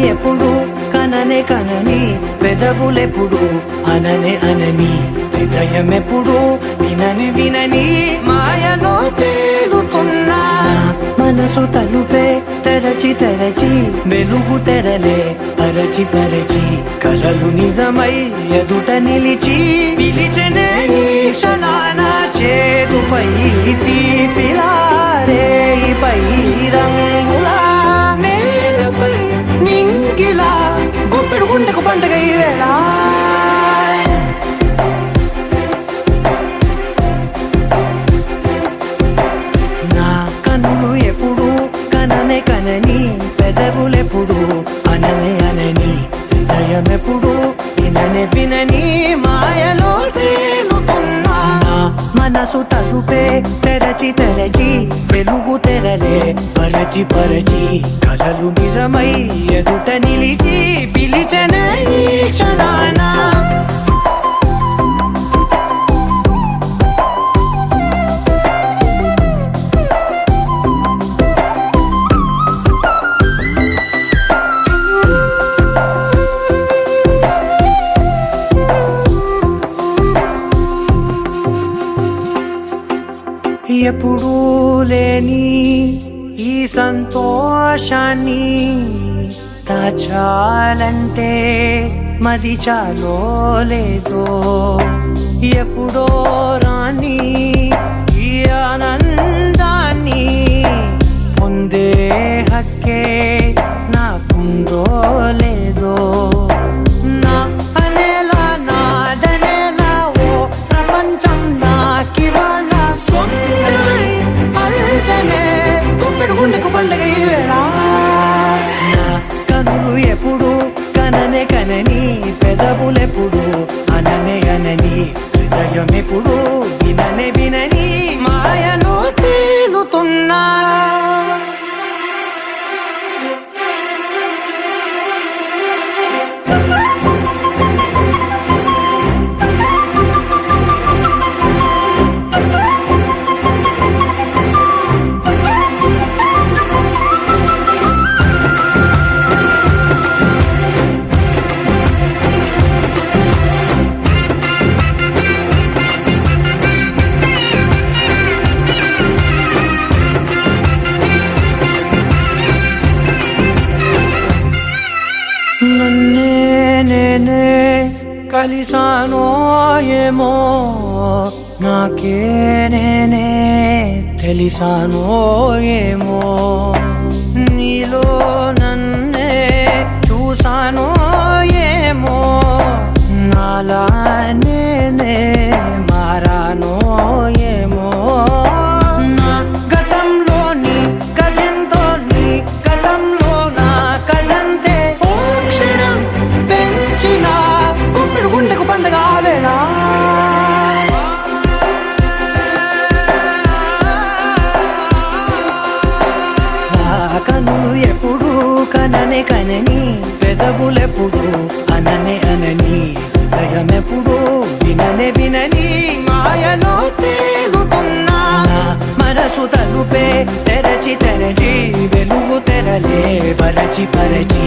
ఎప్పుడు కననే కనని పెదవులెప్పుడు అననే అనని హృదయం ఎప్పుడు వినని వినని మాయలో తేలుతున్నా మనసు తలుపే తెరచి తెరచి వెలుగు తెరలే పరచి పరచి కలలు నిజమై ఎదుట నిలిచి పిలిచనే ఈ క్షణాన చేతుపై తీపిలారే పై రంగులా నేలపై నింగిలా గుప్పెడు గుండెకు పండుగ ఈ వేళ నా కన్నులు ఎప్పుడు కననే కనని పెదవులెప్పుడు అననే అనని హృదయం ఎప్పుడు విననే వినని మాయలో తేలుతున్నా మనసు తలుపే తెరచి తెరచి వెలుగు తెరలే పరచి పరచి కలలు నిజమై ఎదుట నిలిచి పిలిచనే ఈ క్షణాన ఎప్పుడూ లేని ఈ సంతోషాన్ని దాచాలంటే మది చాలో లేదో ఎప్పుడో రాని ఈ ఆనందాన్ని పొందే హక్కే నాకుందో లేదో నా అనేలా నాదనేలా ఓ ప్రపంచం నాకివాళ్ళ గుండెకు పండుగ ఈ వేళ నా కనులు ఎప్పుడు కననే కనని పెదవులెప్పుడు అననే అనని హృదయం ఎప్పుడు విననే వినని మాయలో తేలుతున్నా నన్నే నేనే కలిసానో ఏమో నాకే నేనే తెలిసానో ఏమో నీలో నన్నే చూసానో ఏమో నాలా నేనే మారానో ఏమో నా గతంలోని కథంతో నీ గతంలో నా కథంతే గుండెకు పండుగ వేళ నా కన్నులు ఎప్పుడు కననే కనని పెదవులెప్పుడు అననే అనని హృదయం ఎప్పుడు విననే వినని మాయలో తేలుతున్నా మనసు తలుపే తెరచి తెరచి వెలుగు తెరలే పరచి పరచి